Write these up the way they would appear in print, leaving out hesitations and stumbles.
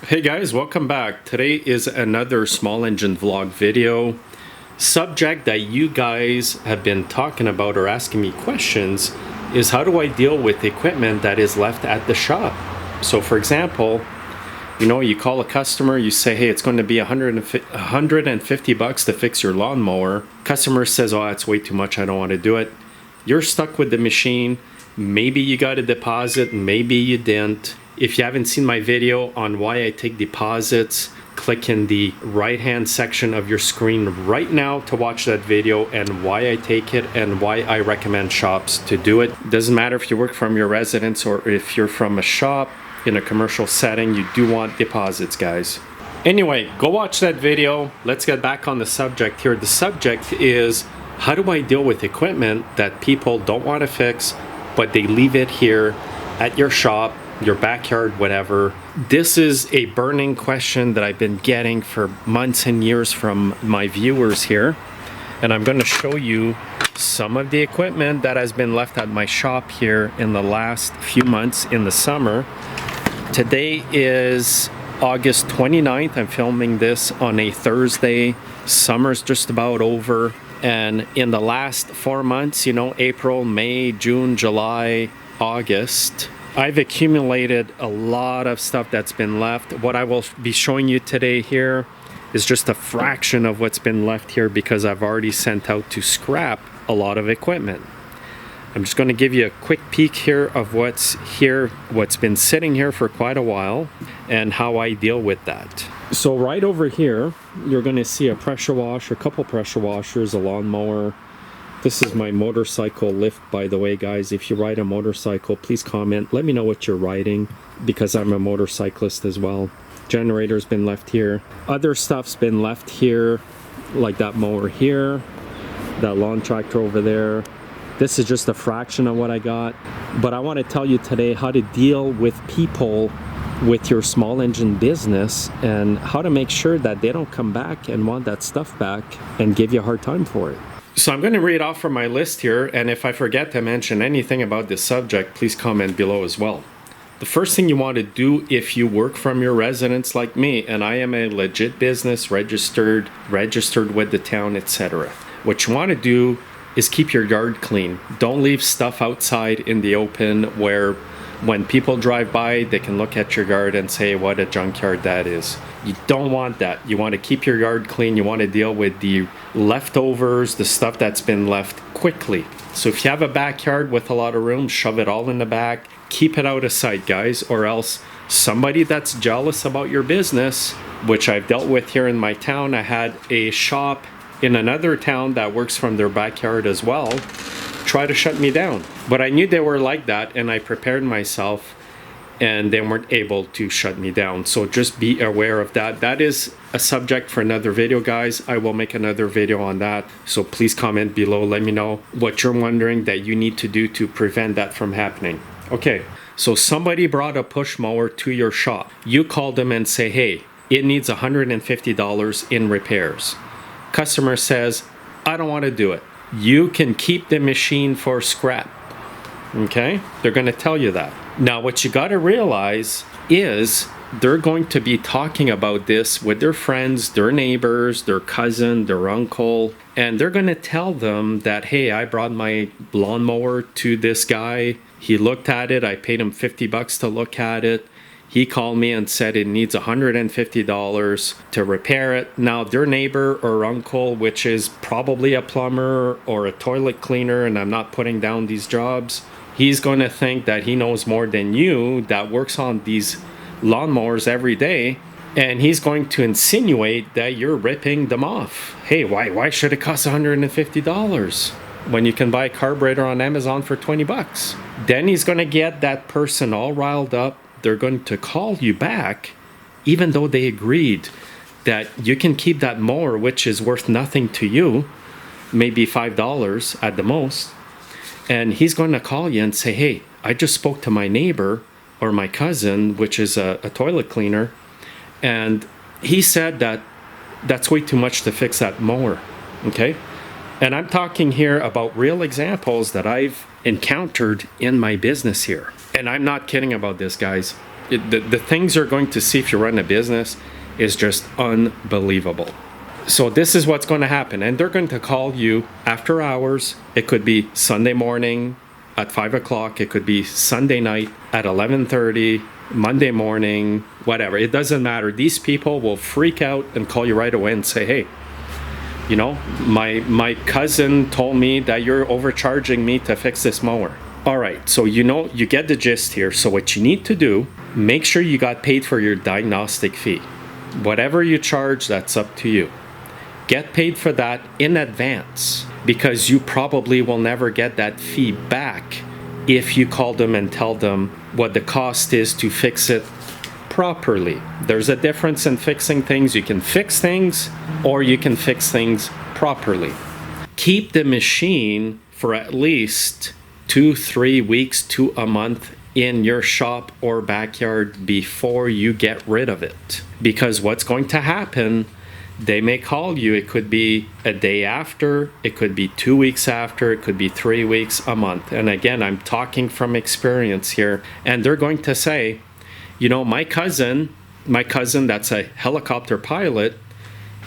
Hey guys, welcome back. Today is another small engine vlog video. Subject that you guys have been talking about or asking me questions is how do I deal with equipment that is left at the shop? So for example, you call a customer, you say, hey, it's going to be $150 to fix your lawnmower. Customer says, oh, that's way too much, I don't want to do it. You're stuck with the machine. Maybe you got a deposit, maybe you didn't. If you haven't seen my video on why I take deposits, click in the right-hand section of your screen right now to watch that video and why I take it and why I recommend shops to do it. Doesn't matter if you work from your residence or if you're from a shop in a commercial setting, you do want deposits, guys. Anyway, go watch that video. Let's get back on the subject here. The subject is how do I deal with equipment that people don't want to fix, but they leave it here at your shop, your backyard, whatever. This is a burning question that I've been getting for months and years from my viewers here. And I'm going to show you some of the equipment that has been left at my shop here in the last few months in the summer. Today is August 29th. I'm filming this on a Thursday. Summer's just about over. And in the last 4 months, April, May, June, July, August, I've accumulated a lot of stuff that's been left. What I will be showing you today here is just a fraction of what's been left here because I've already sent out to scrap a lot of equipment. I'm just going to give you a quick peek here of what's here, what's been sitting here for quite a while, and how I deal with that. So right over here, you're going to see a pressure washer, a couple pressure washers, a lawnmower. This is my motorcycle lift, by the way, guys. If you ride a motorcycle, please comment. Let me know what you're riding because I'm a motorcyclist as well. Generator's been left here. Other stuff's been left here, like that mower here, that lawn tractor over there. This is just a fraction of what I got. But I want to tell you today how to deal with people with your small engine business and how to make sure that they don't come back and want that stuff back and give you a hard time for it. So I'm going to read off from my list here, and if I forget to mention anything about this subject, please comment below as well. The first thing you want to do if you work from your residence like me, and I am a legit business, registered with the town, etc. What you want to do is keep your yard clean. Don't leave stuff outside in the open where when people drive by, they can look at your yard and say what a junkyard that is. You don't want that. You want to keep your yard clean. You want to deal with the leftovers, the stuff that's been left quickly. So if you have a backyard with a lot of room, shove it all in the back. Keep it out of sight, guys, or else somebody that's jealous about your business, which I've dealt with here in my town. I had a shop in another town that works from their backyard as well, try to shut me down. But I knew they were like that, and I prepared myself, and they weren't able to shut me down. So just be aware of that. That is a subject for another video, guys. I will make another video on that. So please comment below. Let me know what you're wondering that you need to do to prevent that from happening. Okay, so somebody brought a push mower to your shop. You call them and say, hey, it needs $150 in repairs. Customer says, I don't want to do it. You can keep the machine for scrap. Okay? They're going to tell you that. Now, what you got to realize is they're going to be talking about this with their friends, their neighbors, their cousin, their uncle, and they're going to tell them that, hey, I brought my lawnmower to this guy. He looked at it. I paid him $50 to look at it. He called me and said it needs $150 to repair it. Now, their neighbor or uncle, which is probably a plumber or a toilet cleaner, and I'm not putting down these jobs, he's going to think that he knows more than you that works on these lawnmowers every day, and he's going to insinuate that you're ripping them off. Hey, why should it cost $150 when you can buy a carburetor on Amazon for 20 bucks? Then he's going to get that person all riled up. They're going to call you back, even though they agreed that you can keep that mower, which is worth nothing to you, maybe $5 at the most. And he's going to call you and say, hey, I just spoke to my neighbor or my cousin, which is a toilet cleaner, and he said that that's way too much to fix that mower. Okay? And I'm talking here about real examples that I've encountered in my business here. And I'm not kidding about this, guys. The things you're going to see if you run a business is just unbelievable. So this is what's going to happen. And they're going to call you after hours. It could be Sunday morning at 5 o'clock. It could be Sunday night at 11:30, Monday morning, whatever. It doesn't matter. These people will freak out and call you right away and say, hey, you know, my cousin told me that you're overcharging me to fix this mower. All right, so you know, you get the gist here. So what you need to do, make sure you got paid for your diagnostic fee. Whatever you charge, that's up to you. Get paid for that in advance, because you probably will never get that fee back if you call them and tell them what the cost is to fix it properly. There's a difference in fixing things. You can fix things or you can fix things properly. Keep the machine for at least 2-3 weeks to a month in your shop or backyard before you get rid of it. Because what's going to happen, they may call you. It could be a day after, it could be 2 weeks after, it could be 3 weeks, a month. And again, I'm talking from experience here. And they're going to say, you know, my cousin that's a helicopter pilot,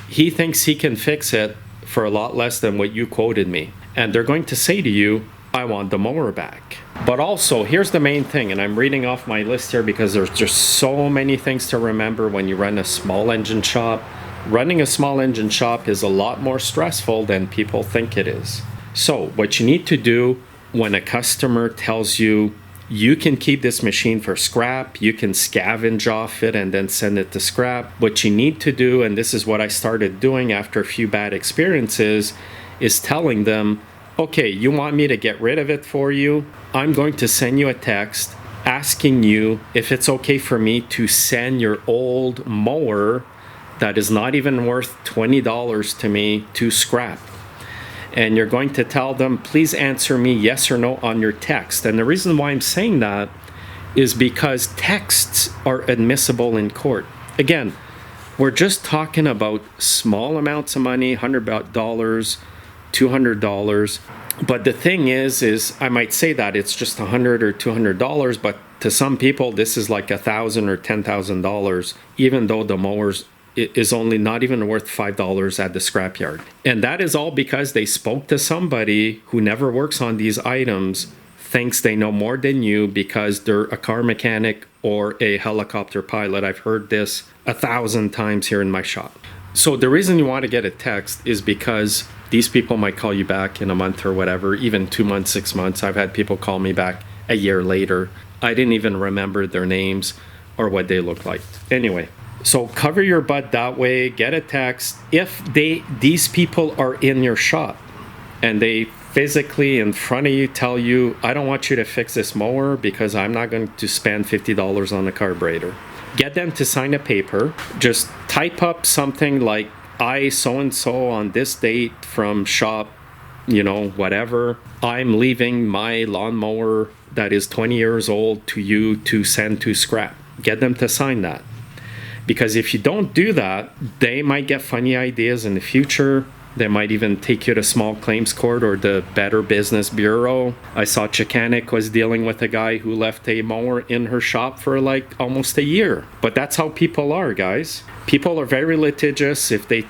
he thinks he can fix it for a lot less than what you quoted me. And they're going to say to you, I want the mower back. But also, here's the main thing, and I'm reading off my list here because there's just so many things to remember when you run a small engine shop. Running a small engine shop is a lot more stressful than people think it is. So what you need to do when a customer tells you, you can keep this machine for scrap, you can scavenge off it and then send it to scrap. What you need to do, and this is what I started doing after a few bad experiences, is telling them, okay, you want me to get rid of it for you? I'm going to send you a text asking you if it's okay for me to send your old mower that is not even worth $20 to me to scrap. And you're going to tell them, please answer me yes or no on your text. And the reason why I'm saying that is because texts are admissible in court. Again, we're just talking about small amounts of money, $100, $200. But the thing is I might say that it's just $100 or $200, but to some people, this is like $1,000 or $10,000, even though the mowers is only not even worth $5 at the scrapyard. And that is all because they spoke to somebody who never works on these items, thinks they know more than you because they're a car mechanic or a helicopter pilot. I've heard this 1,000 times here in my shop. So the reason you want to get a text is because these people might call you back in a month or whatever, even 2 months, 6 months. I've had people call me back a year later. I didn't even remember their names or what they look like. Anyway, so cover your butt that way, get a text. If these people are in your shop and they physically in front of you tell you, I don't want you to fix this mower because I'm not going to spend $50 on a carburetor. Get them to sign a paper. Just type up something like, I so-and-so on this date from shop, you know, whatever. I'm leaving my lawnmower that is 20 years old to you to send to scrap. Get them to sign that. Because if you don't do that, they might get funny ideas in the future. They might even take you to small claims court or the Better Business Bureau. I saw Chicanik was dealing with a guy who left a mower in her shop for like almost a year. But that's how people are, guys. People are very litigious. If they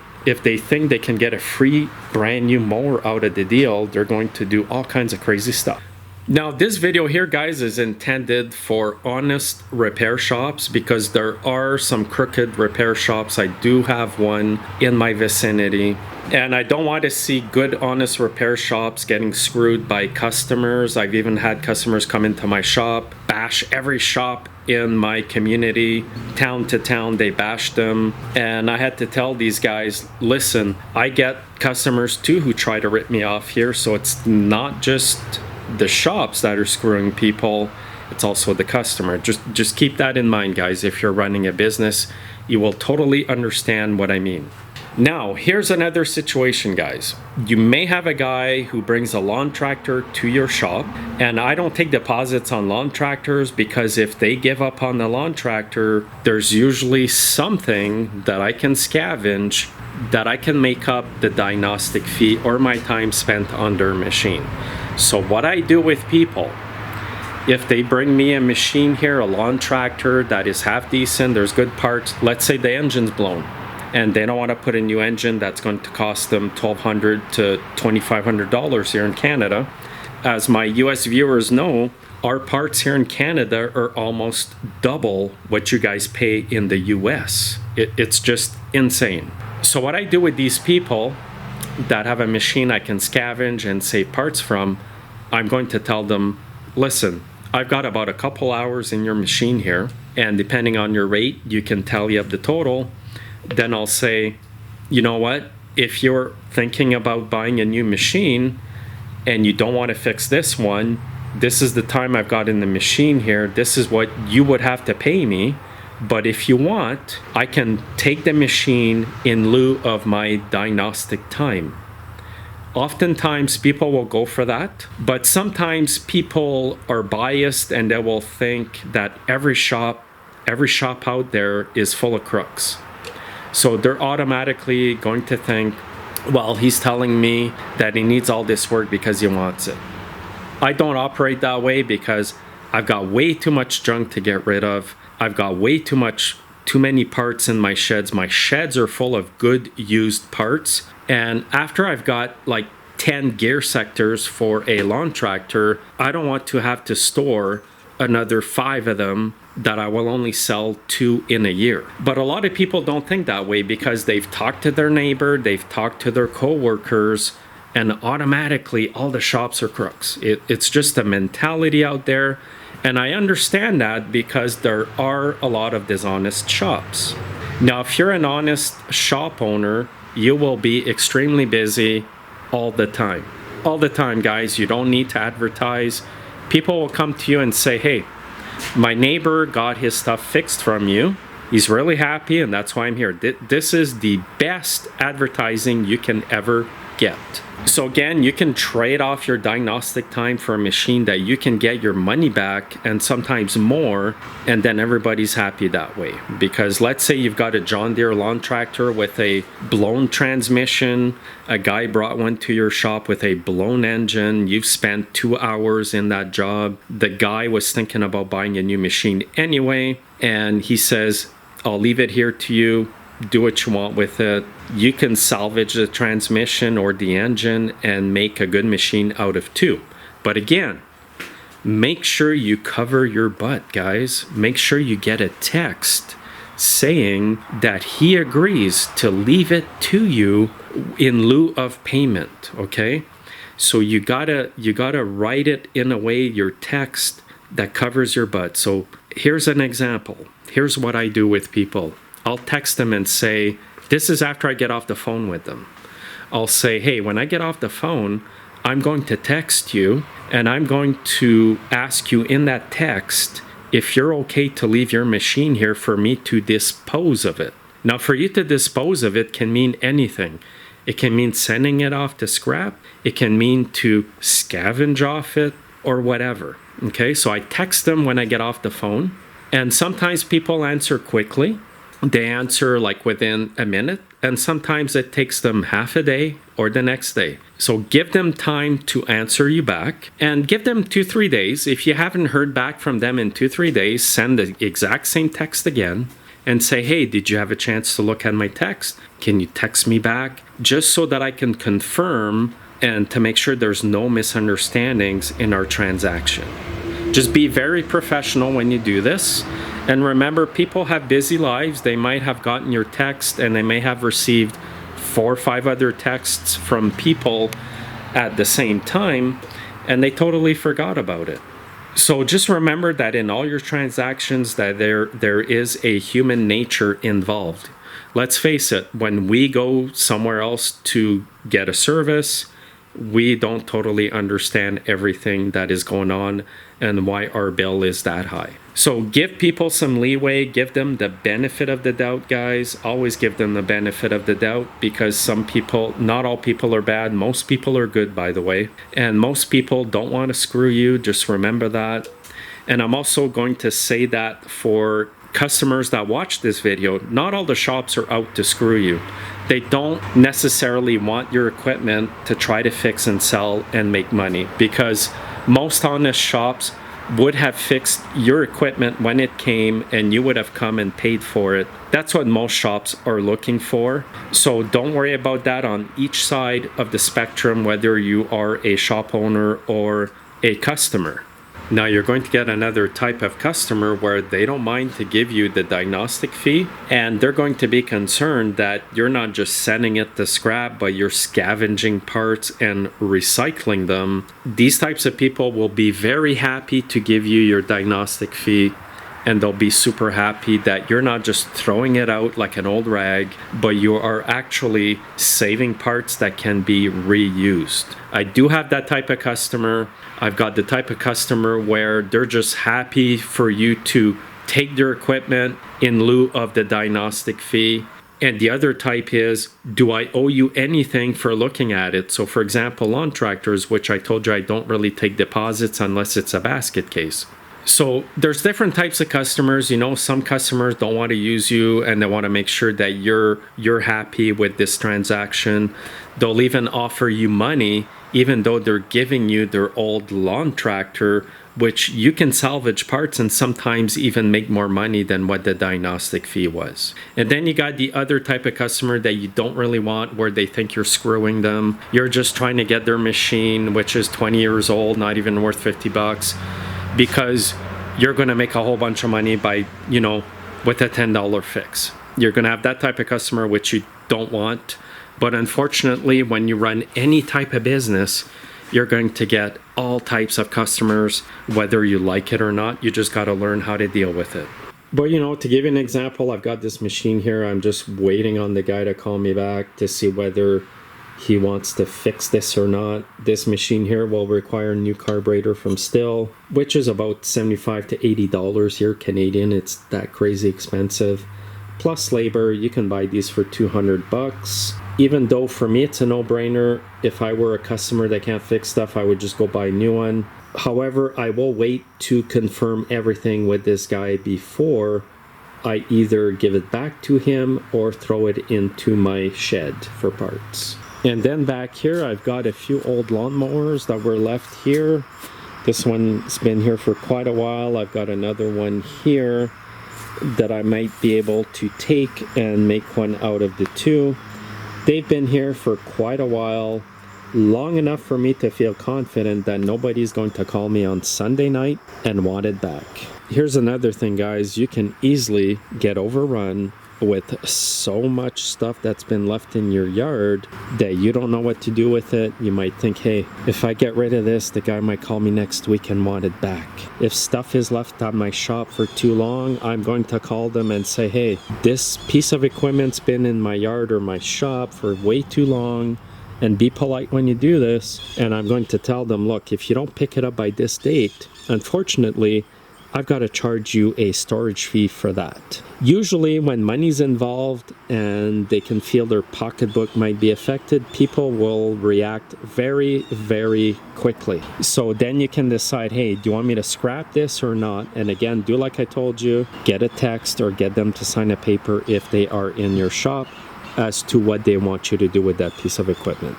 think they can get a free brand new mower out of the deal, they're going to do all kinds of crazy stuff. Now, this video here, guys, is intended for honest repair shops because there are some crooked repair shops. I do have one in my vicinity. And I don't want to see good, honest repair shops getting screwed by customers. I've even had customers come into my shop, bash every shop in my community, town to town, they bashed them. And I had to tell these guys, listen, I get customers too who try to rip me off here. So it's not just the shops that are screwing people, it's also the customer. Just keep that in mind, guys. If you're running a business, you will totally understand what I mean. Now, here's another situation, guys. You may have a guy who brings a lawn tractor to your shop, and I don't take deposits on lawn tractors because if they give up on the lawn tractor, there's usually something that I can scavenge that I can make up the diagnostic fee or my time spent on their machine. So what I do with people If they bring me a machine here, a lawn tractor that is half decent, there's good parts, let's say the engine's blown, and they don't want to put a new engine that's going to cost them $1,200 to $2,500 here in Canada. As my US viewers know, our parts here in Canada are almost double what you guys pay in the US. It's just insane. So what I do with these people that have a machine I can scavenge and save parts from, I'm going to tell them, listen, I've got about a couple hours in your machine here, and depending on your rate, you can tally up the total. Then I'll say, you know what, if you're thinking about buying a new machine and you don't want to fix this one, this is the time I've got in the machine here. This is what you would have to pay me. But if you want, I can take the machine in lieu of my diagnostic time. Oftentimes people will go for that, but sometimes people are biased and they will think that every shop out there is full of crooks. So they're automatically going to think, well, he's telling me that he needs all this work because he wants it. I don't operate that way because I've got way too much junk to get rid of. I've got way too many parts in my sheds. My sheds are full of good used parts. And after I've got like 10 gear sectors for a lawn tractor, I don't want to have to store another 5 of them that I will only sell 2 in a year. But a lot of people don't think that way because they've talked to their neighbor, they've talked to their coworkers, and automatically all the shops are crooks. It's just a mentality out there. And I understand that because there are a lot of dishonest shops. Now, if you're an honest shop owner, you will be extremely busy all the time. All the time, guys. You don't need to advertise. People will come to you and say, hey, my neighbor got his stuff fixed from you. He's really happy, and that's why I'm here. This is the best advertising you can ever get. So again, you can trade off your diagnostic time for a machine that you can get your money back and sometimes more, and then everybody's happy that way. Because let's say you've got a John Deere lawn tractor with a blown transmission, a guy brought one to your shop with a blown engine, you've spent 2 hours in that job, the guy was thinking about buying a new machine anyway, and he says, I'll leave it here to you, do what you want with it. You can salvage the transmission or the engine and make a good machine out of 2. But again, make sure you cover your butt, guys. Make sure you get a text saying that he agrees to leave it to you in lieu of payment, okay? So you gotta write it in a way, your text, that covers your butt. So here's an example. Here's what I do with people. I'll text them and say, this is after I get off the phone with them. I'll say, hey, when I get off the phone, I'm going to text you and I'm going to ask you in that text if you're okay to leave your machine here for me to dispose of it. Now, for you to dispose of it can mean anything. It can mean sending it off to scrap. It can mean to scavenge off it or whatever. Okay, so I text them when I get off the phone. And sometimes people answer quickly. They answer like within a minute, and sometimes it takes them half a day or the next day. So give them time to answer you back and give them 2-3 days. If you haven't heard back from them in 2-3 days, send the exact same text again and say, hey, did you have a chance to look at my text? Can you text me back? Just so that I can confirm and to make sure there's no misunderstandings in our transaction. Just be very professional when you do this. And remember, people have busy lives. They might have gotten your text and they may have received 4 or 5 other texts from people at the same time, and they totally forgot about it. So just remember that in all your transactions that there is a human nature involved. Let's face it, when we go somewhere else to get a service, we don't totally understand everything that is going on and why our bill is that high. So give people some leeway, give them the benefit of the doubt, guys. Always give them the benefit of the doubt, because some people, not all people are bad. Most people are good, by the way. And most people don't want to screw you. Just remember that. And I'm also going to say that for customers that watch this video, not all the shops are out to screw you. They don't necessarily want your equipment to try to fix and sell and make money, because most honest shops would have fixed your equipment when it came and you would have come and paid for it. That's what most shops are looking for. So don't worry about that on each side of the spectrum, whether you are a shop owner or a customer. Now you're going to get another type of customer where they don't mind to give you the diagnostic fee, and they're going to be concerned that you're not just sending it to scrap, but you're scavenging parts and recycling them. These types of people will be very happy to give you your diagnostic fee, and they'll be super happy that you're not just throwing it out like an old rag, but you are actually saving parts that can be reused. I do have that type of customer. I've got the type of customer where they're just happy for you to take their equipment in lieu of the diagnostic fee. And the other type is, do I owe you anything for looking at it? So for example, lawn tractors, which I told you I don't really take deposits unless it's a basket case. So there's different types of customers. You know, some customers don't want to use you and they want to make sure that you're happy with this transaction. They'll even offer you money even though they're giving you their old lawn tractor, which you can salvage parts and sometimes even make more money than what the diagnostic fee was. And then you got the other type of customer that you don't really want, where they think you're screwing them. You're just trying to get their machine, which is 20 years old, not even worth 50 bucks, because you're going to make a whole bunch of money by, you know, with a $10 fix. You're going to have that type of customer, which you don't want. But unfortunately, when you run any type of business, you're going to get all types of customers, whether you like it or not. You just got to learn how to deal with it. But, you know, to give you an example, I've got this machine here. I'm just waiting on the guy to call me back to see whether he wants to fix this or not. This machine here will require a new carburetor from Stihl, which is about $75 to $80 here Canadian. It's that crazy expensive. Plus labor, you can buy these for 200 bucks. Even though for me it's a no-brainer, if I were a customer that can't fix stuff, I would just go buy a new one. However, I will wait to confirm everything with this guy before I either give it back to him or throw it into my shed for parts. And then back here, I've got a few old lawnmowers that were left here. This one's been here for quite a while. I've got another one here that I might be able to take and make one out of the two. They've been here for quite a while, long enough for me to feel confident that nobody's going to call me on Sunday night and want it back. Here's another thing, guys. You can easily get overrun with so much stuff that's been left in your yard that you don't know what to do with it. You might think, hey, if I get rid of this, the guy might call me next week and want it back. If stuff is left at my shop for too long, I'm going to call them and say, hey, this piece of equipment's been in my yard or my shop for way too long, and be polite when you do this. And I'm going to tell them, look, if you don't pick it up by this date, unfortunately, I've got to charge you a storage fee for that. Usually when money's involved and they can feel their pocketbook might be affected, people will react very, very quickly. So then you can decide, hey, do you want me to scrap this or not? And again, do like I told you, get a text or get them to sign a paper if they are in your shop as to what they want you to do with that piece of equipment.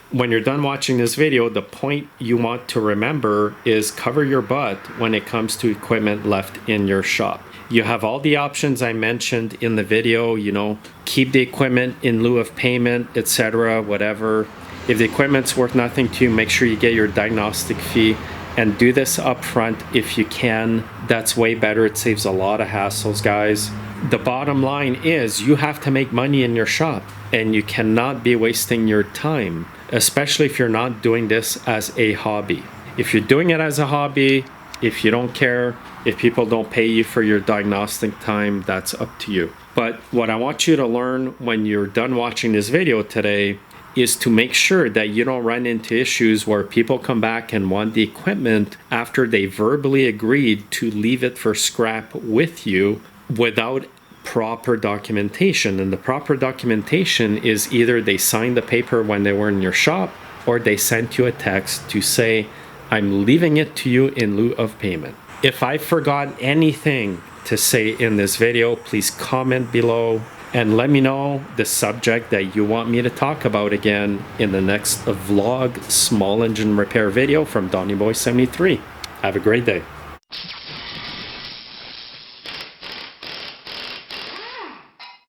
When you're done watching this video, the point you want to remember is cover your butt when it comes to equipment left in your shop. You have all the options I mentioned in the video, you know, keep the equipment in lieu of payment, etc., whatever. If the equipment's worth nothing to you, make sure you get your diagnostic fee and do this up front if you can. That's way better. It saves a lot of hassles, guys. The bottom line is you have to make money in your shop and you cannot be wasting your time, especially if you're not doing this as a hobby. If you're doing it as a hobby, if you don't care, if people don't pay you for your diagnostic time, that's up to you. But what I want you to learn when you're done watching this video today is to make sure that you don't run into issues where people come back and want the equipment after they verbally agreed to leave it for scrap with you without proper documentation. And the proper documentation is either they signed the paper when they were in your shop or they sent you a text to say, I'm leaving it to you in lieu of payment. If I forgot anything to say in this video, please comment below and let me know the subject that you want me to talk about again in the next vlog small engine repair video from Donny Boy 73. Have a great day.